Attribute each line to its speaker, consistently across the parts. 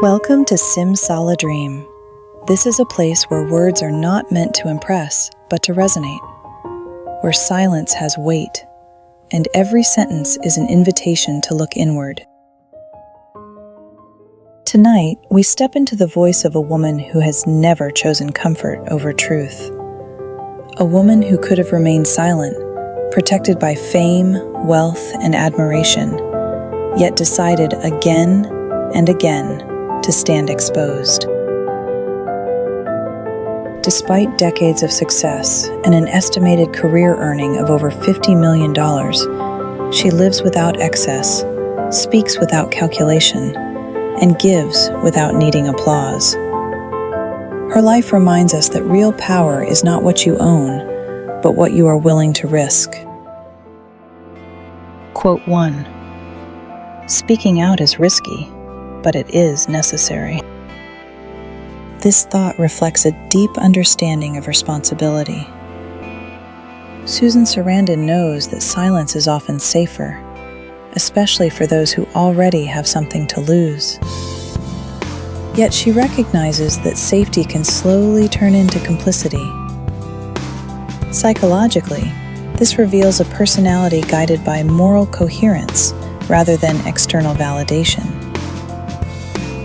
Speaker 1: Welcome to Simsala Dream. This is a place where words are not meant to impress, but to resonate. Where silence has weight, and every sentence is an invitation to look inward. Tonight, we step into the voice of a woman who has never chosen comfort over truth. A woman who could have remained silent, protected by fame, wealth, and admiration, yet decided again and again to stand exposed. Despite decades of success and an estimated career earning of over $50 million, she lives without excess, speaks without calculation, and gives without needing applause. Her life reminds us that real power is not what you own, but what you are willing to risk. Quote 1. Speaking out is risky, but it is necessary. This thought reflects a deep understanding of responsibility. Susan Sarandon knows that silence is often safer, especially for those who already have something to lose. Yet she recognizes that safety can slowly turn into complicity. Psychologically, this reveals a personality guided by moral coherence rather than external validation.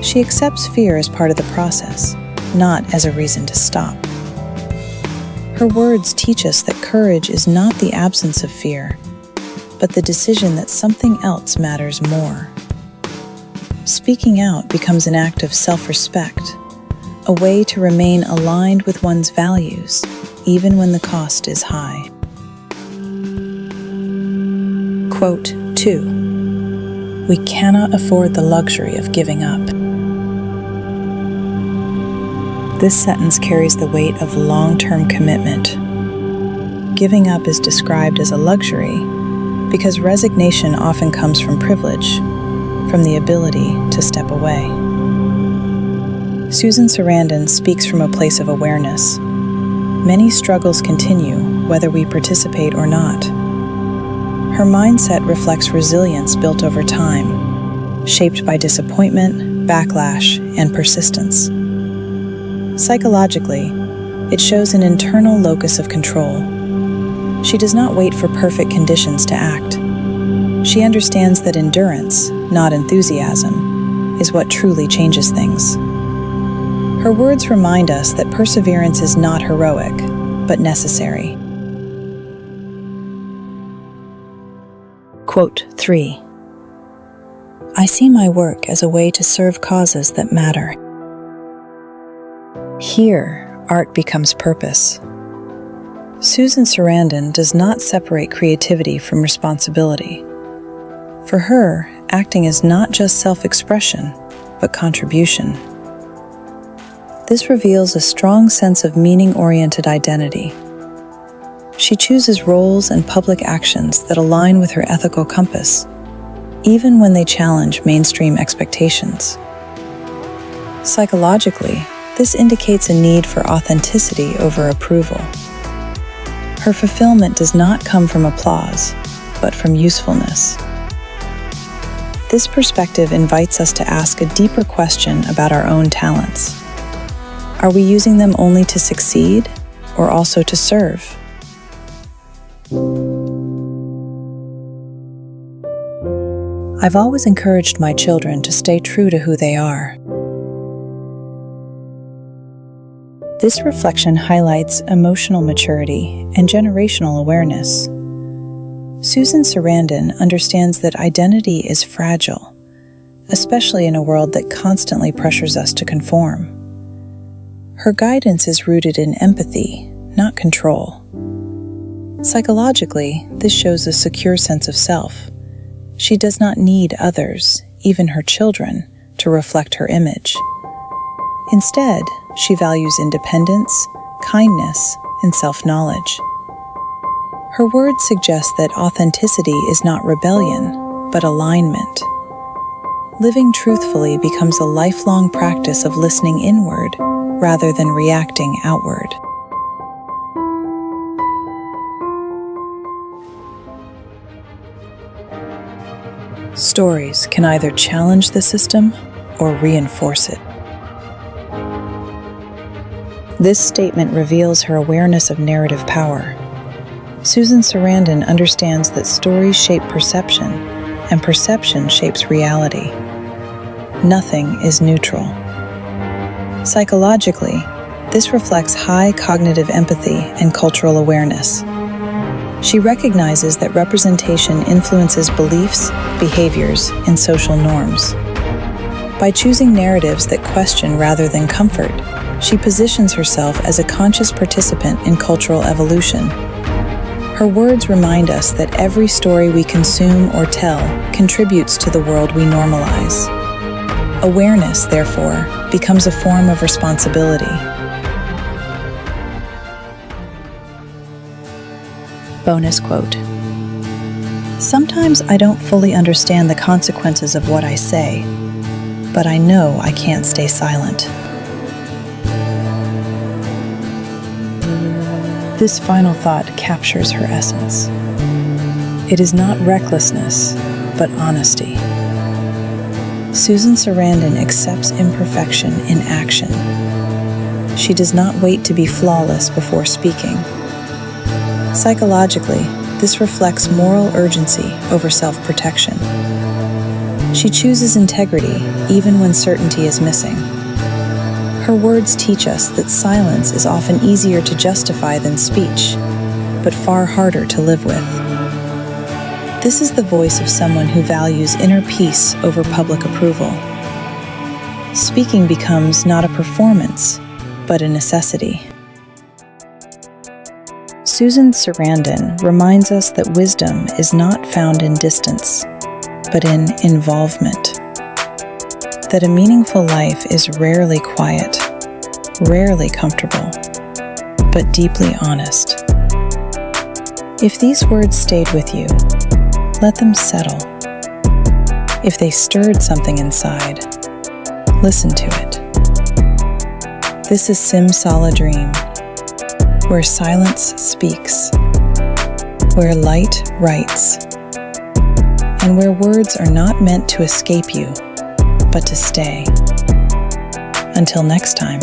Speaker 1: She accepts fear as part of the process, not as a reason to stop. Her words teach us that courage is not the absence of fear, but the decision that something else matters more. Speaking out becomes an act of self-respect, a way to remain aligned with one's values, even when the cost is high. Quote 2. We cannot afford the luxury of giving up. This sentence carries the weight of long-term commitment. Giving up is described as a luxury because resignation often comes from privilege, from the ability to step away. Susan Sarandon speaks from a place of awareness. Many struggles continue, whether we participate or not. Her mindset reflects resilience built over time, shaped by disappointment, backlash, and persistence. Psychologically, it shows an internal locus of control. She does not wait for perfect conditions to act. She understands that endurance, not enthusiasm, is what truly changes things. Her words remind us that perseverance is not heroic, but necessary. Quote 3. I see my work as a way to serve causes that matter. Here, art becomes purpose. Susan Sarandon does not separate creativity from responsibility. For her, acting is not just self-expression, but contribution. This reveals a strong sense of meaning-oriented identity. She chooses roles and public actions that align with her ethical compass, even when they challenge mainstream expectations. Psychologically, this indicates a need for authenticity over approval. Her fulfillment does not come from applause, but from usefulness. This perspective invites us to ask a deeper question about our own talents. Are we using them only to succeed, or also to serve? I've always encouraged my children to stay true to who they are. This reflection highlights emotional maturity and generational awareness. Susan Sarandon understands that identity is fragile, especially in a world that constantly pressures us to conform. Her guidance is rooted in empathy, not control. Psychologically, this shows a secure sense of self. She does not need others, even her children, to reflect her image. Instead, she values independence, kindness, and self-knowledge. Her words suggest that authenticity is not rebellion, but alignment. Living truthfully becomes a lifelong practice of listening inward rather than reacting outward. Stories can either challenge the system or reinforce it. This statement reveals her awareness of narrative power. Susan Sarandon understands that stories shape perception, and perception shapes reality. Nothing is neutral. Psychologically, this reflects high cognitive empathy and cultural awareness. She recognizes that representation influences beliefs, behaviors, and social norms. By choosing narratives that question rather than comfort, she positions herself as a conscious participant in cultural evolution. Her words remind us that every story we consume or tell contributes to the world we normalize. Awareness, therefore, becomes a form of responsibility. Bonus quote: "Sometimes I don't fully understand the consequences of what I say, but I know I can't stay silent." This final thought captures her essence. It is not recklessness, but honesty. Susan Sarandon accepts imperfection in action. She does not wait to be flawless before speaking. Psychologically, this reflects moral urgency over self-protection. She chooses integrity even when certainty is missing. Her words teach us that silence is often easier to justify than speech, but far harder to live with. This is the voice of someone who values inner peace over public approval. Speaking becomes not a performance, but a necessity. Susan Sarandon reminds us that wisdom is not found in distance, but in involvement. That a meaningful life is rarely quiet, rarely comfortable, but deeply honest. If these words stayed with you, let them settle. If they stirred something inside, listen to it. This is Simsala Dream, where silence speaks, where light writes, and where words are not meant to escape you, but to stay. Until next time.